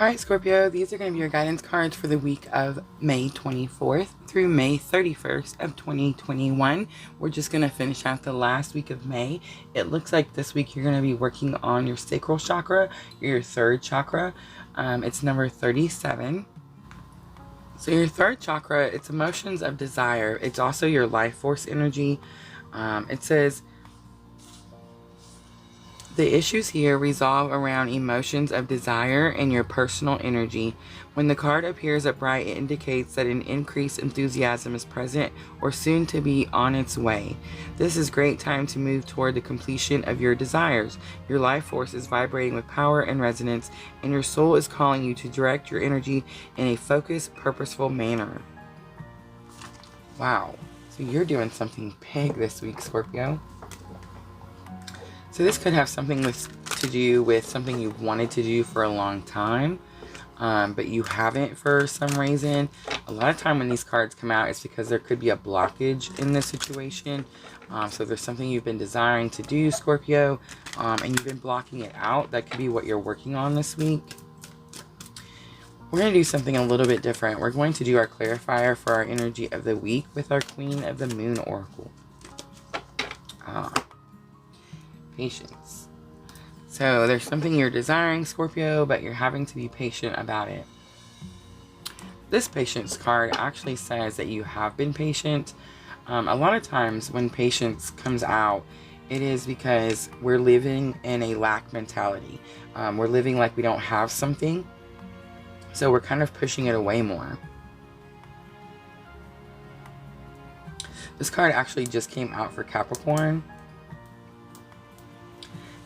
Alright, Scorpio, these are going to be your guidance cards for the week of May 24th through May 31st of 2021. We're just going to finish out the last week of May. It looks like this week you're going to be working on your sacral chakra, your third chakra. It's number 37. So your third chakra, it's emotions of desire. It's also your life force energy. It says, the issues here resolve around emotions of desire and your personal energy. When the card appears upright, it indicates that an increased enthusiasm is present or soon to be on its way. This is a great time to move toward the completion of your desires. Your life force is vibrating with power and resonance, and your soul is calling you to direct your energy in a focused, purposeful manner. Wow. So you're doing something big this week, Scorpio. So this could have something to do with something you've wanted to do for a long time, but you haven't for some reason. A lot of time when these cards come out, it's because there could be a blockage in this situation. So there's something you've been desiring to do, Scorpio, and you've been blocking it out. That could be what you're working on this week. We're going to do something a little bit different. We're going to do our clarifier for our energy of the week with our Queen of the Moon Oracle. Patience. So there's something you're desiring, Scorpio, but you're having to be patient about it. This patience card actually says that you have been patient. A lot of times when patience comes out, it is because we're living in a lack mentality. We're living like we don't have something, so we're kind of pushing it away more. This card actually just came out for Capricorn.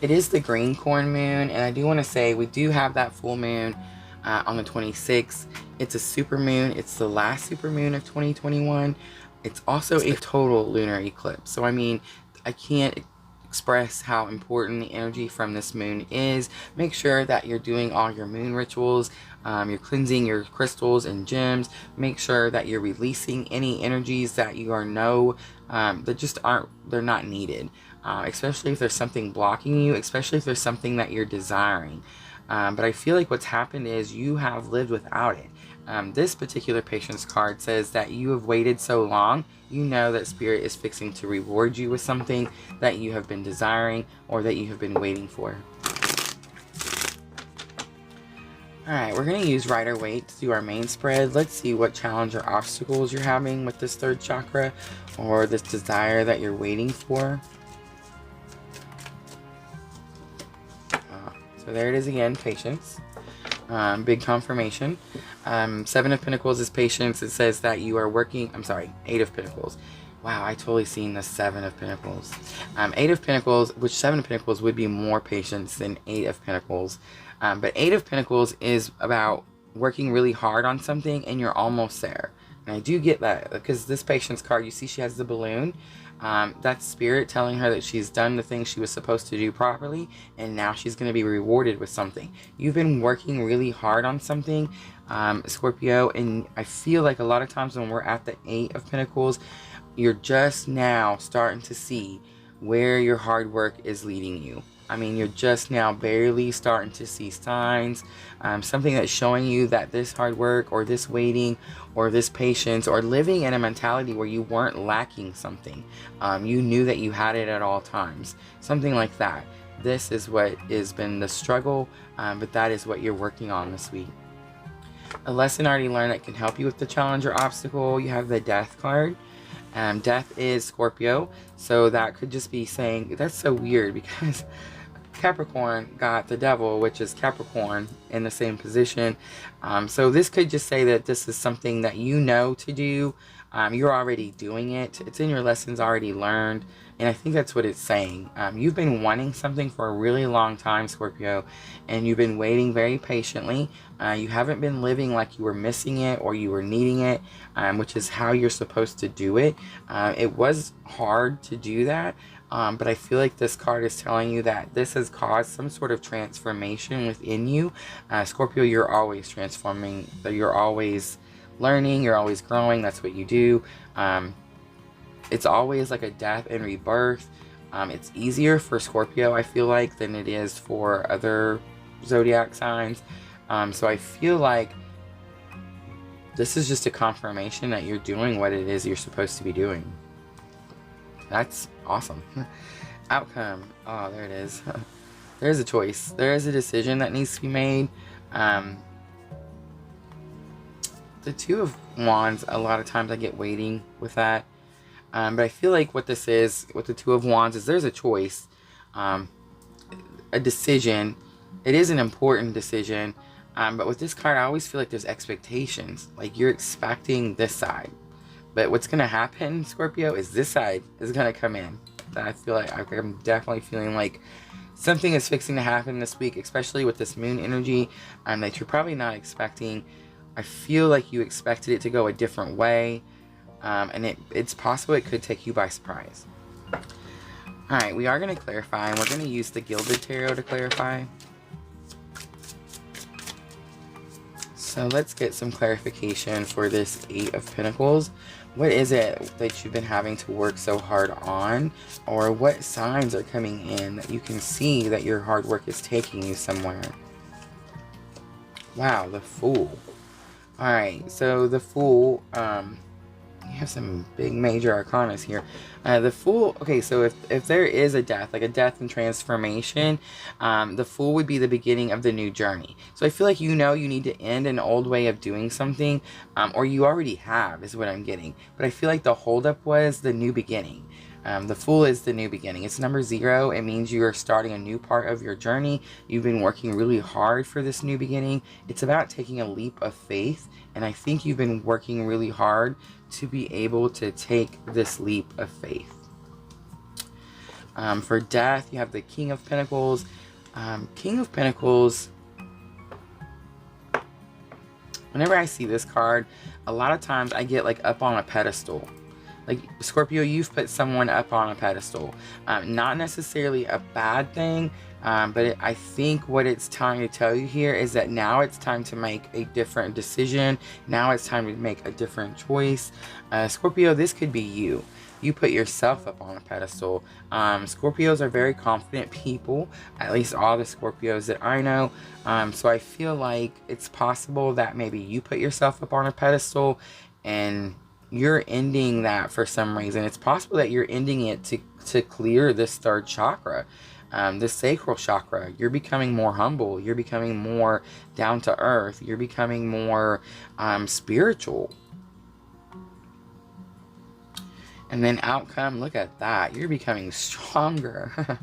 It is the green corn moon, and I do want to say we do have that full moon on the 26th. It's a super moon. It's the last super moon of 2021. It's also a total lunar eclipse. So, I mean, I can't express how important the energy from this moon is. Make sure that you're doing all your moon rituals. You're cleansing your crystals and gems. Make sure that you're releasing any energies that you that just they're not needed. Especially if there's something blocking you, especially if there's something that you're desiring. But I feel like what's happened is you have lived without it. This particular patience card says that you have waited so long, you know that Spirit is fixing to reward you with something that you have been desiring or that you have been waiting for. Alright, we're going to use Rider-Waite to do our main spread. Let's see what challenge or obstacles you're having with this third chakra or this desire that you're waiting for. So there it is again, patience. Big confirmation. Seven of Pentacles is patience. It says that you are working, Eight of Pentacles. Wow, I totally seen the Seven of Pentacles. Eight of Pentacles, which Seven of Pentacles would be more patience than Eight of Pentacles. But Eight of Pentacles is about working really hard on something and you're almost there. And I do get that because this patience card, you see she has the balloon. That's Spirit telling her that she's done the things she was supposed to do properly, and now she's going to be rewarded with something. You've been working really hard on something, Scorpio, and I feel like a lot of times when we're at the Eight of Pentacles, you're just now starting to see where your hard work is leading you. I mean, you're just now barely starting to see signs, something that's showing you that this hard work or this waiting or this patience or living in a mentality where you weren't lacking something. You knew that you had it at all times. Something like that. This is what has been the struggle, but that is what you're working on this week. A lesson already learned that can help you with the challenge or obstacle. You have the Death card. Death is Scorpio, so that could just be saying, that's so weird because Capricorn got the Devil, which is Capricorn, in the same position. So this could just say that this is something that you know to do. You're already doing it. It's in your lessons already learned. And I think that's what it's saying. You've been wanting something for a really long time, Scorpio. And you've been waiting very patiently. You haven't been living like you were missing it or you were needing it, which is how you're supposed to do it. It was hard to do that. But I feel like this card is telling you that this has caused some sort of transformation within you. Scorpio, you're always transforming. You're always learning. You're always growing. That's what you do. It's always like a death and rebirth. It's easier for Scorpio, I feel like, than it is for other zodiac signs. So I feel like this is just a confirmation that you're doing what it is you're supposed to be doing. That's awesome. Outcome. Oh, there it is. There's a choice. There is a decision that needs to be made. The Two of Wands, a lot of times I get waiting with that. But I feel like what this is, with the Two of Wands, is there's a choice. A decision. It is an important decision. But with this card, I always feel like there's expectations. Like you're expecting this side. But what's going to happen, Scorpio, is this side is going to come in. And I feel like I'm definitely feeling like something is fixing to happen this week, especially with this moon energy that you're probably not expecting. I feel like you expected it to go a different way. And it's possible it could take you by surprise. Alright, we are going to clarify. And we're going to use the Gilded Tarot to clarify. So let's get some clarification for this Eight of Pentacles. What is it that you've been having to work so hard on? Or what signs are coming in that you can see that your hard work is taking you somewhere? Wow, the Fool. Alright, so the Fool, you have some big major arcanas here. The Fool, okay, so if there is a death, like a death and transformation, the Fool would be the beginning of the new journey. So I feel like you need to end an old way of doing something, or you already have, is what I'm getting. But I feel like the holdup was the new beginning. The Fool is the new beginning. It's number 0. It means you are starting a new part of your journey. You've been working really hard for this new beginning. It's about taking a leap of faith, and I think you've been working really hard to be able to take this leap of faith. For death, you have the King of Pentacles. King of Pentacles, whenever I see this card, a lot of times I get like up on a pedestal. Like, Scorpio, you've put someone up on a pedestal. Not necessarily a bad thing, but I think what it's trying to tell you here is that now it's time to make a different decision. Now it's time to make a different choice. Scorpio, this could be you. You put yourself up on a pedestal. Scorpios are very confident people, at least all the Scorpios that I know. So I feel like it's possible that maybe you put yourself up on a pedestal and you're ending that for some reason. It's possible that you're ending it to clear this third chakra, the sacral chakra. You're becoming more humble. You're becoming more down to earth. You're becoming more spiritual. And then outcome, look at that. You're becoming stronger.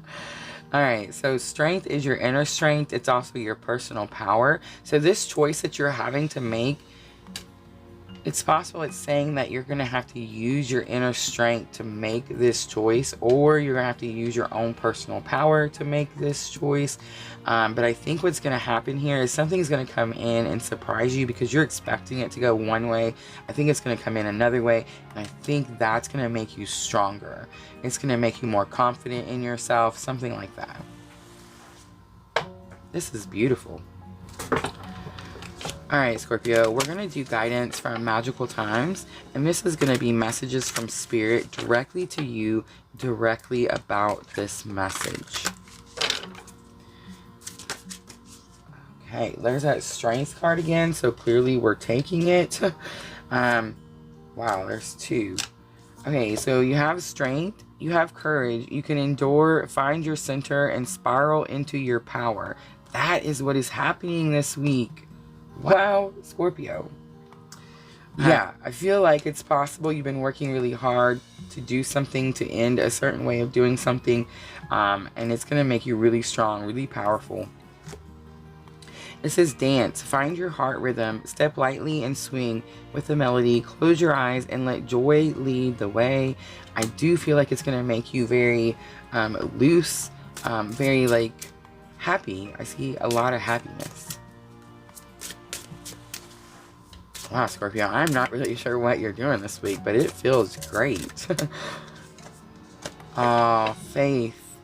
Alright, so strength is your inner strength. It's also your personal power. So this choice that you're having to make, it's possible it's saying that you're going to have to use your inner strength to make this choice, or you're going to have to use your own personal power to make this choice. But I think what's going to happen here is something's going to come in and surprise you because you're expecting it to go one way. I think it's going to come in another way, and I think that's going to make you stronger. It's going to make you more confident in yourself, something like that. This is beautiful. Alright, Scorpio, we're going to do guidance from Magical Times, and this is going to be messages from Spirit directly to you, directly about this message. Okay, there's that Strength card again, so clearly we're taking it. Wow, there's 2. Okay, so you have Strength, you have Courage, you can endure, find your center, and spiral into your power. That is what is happening this week. Wow, Scorpio. Yeah, I feel like it's possible you've been working really hard to do something, to end a certain way of doing something, and it's going to make you really strong, really powerful. It says dance, find your heart rhythm, step lightly and swing with the melody, close your eyes and let joy lead the way. I do feel like it's going to make you very loose, very like happy. I see a lot of happiness. Wow, Scorpio, I'm not really sure what you're doing this week, but it feels great. Oh, faith.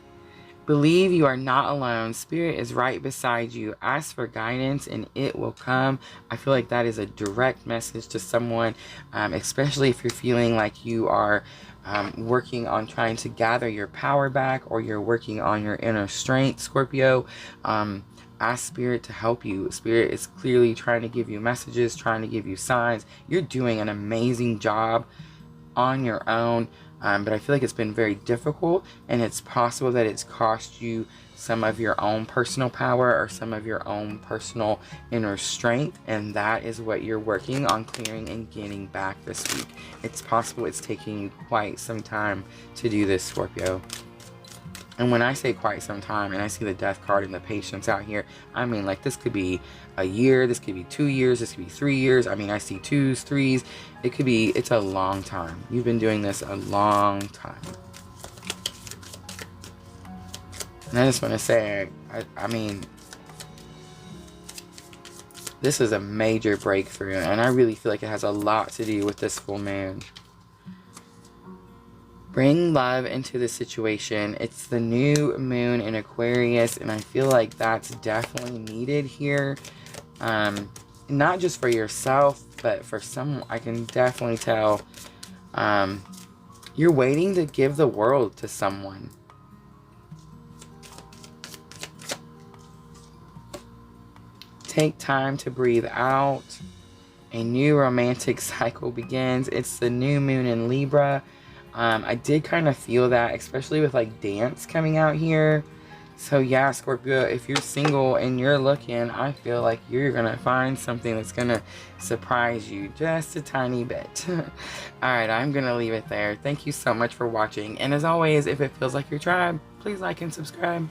Believe you are not alone. Spirit is right beside you. Ask for guidance and it will come. I feel like that is a direct message to someone, especially if you're feeling like you are working on trying to gather your power back, or you're working on your inner strength, Scorpio. Ask Spirit to help you. Spirit is clearly trying to give you messages, trying to give you signs. You're doing an amazing job on your own. But I feel like it's been very difficult, and it's possible that it's cost you some of your own personal power or some of your own personal inner strength, and that is what you're working on clearing and getting back this week. It's possible it's taking you quite some time to do this, Scorpio. And when I say quite some time, and I see the Death card and the Patience out here, I mean, like, this could be a year, this could be 2 years, this could be 3 years. I mean, I see 2s, 3s. It could be, it's a long time. You've been doing this a long time. And I just want to say, I mean, this is a major breakthrough, and I really feel like it has a lot to do with this full moon. Bring love into the situation. It's the new moon in Aquarius, and I feel like that's definitely needed here. Not just for yourself, but for some, I can definitely tell you're waiting to give the world to someone. Take time to breathe out. A new romantic cycle begins. It's the new moon in Libra. I did kind of feel that, especially with like dance coming out here. So yeah, Scorpio, if you're single and you're looking, I feel like you're going to find something that's going to surprise you just a tiny bit. Alright, I'm going to leave it there. Thank you so much for watching. And as always, if it feels like your tribe, please like and subscribe.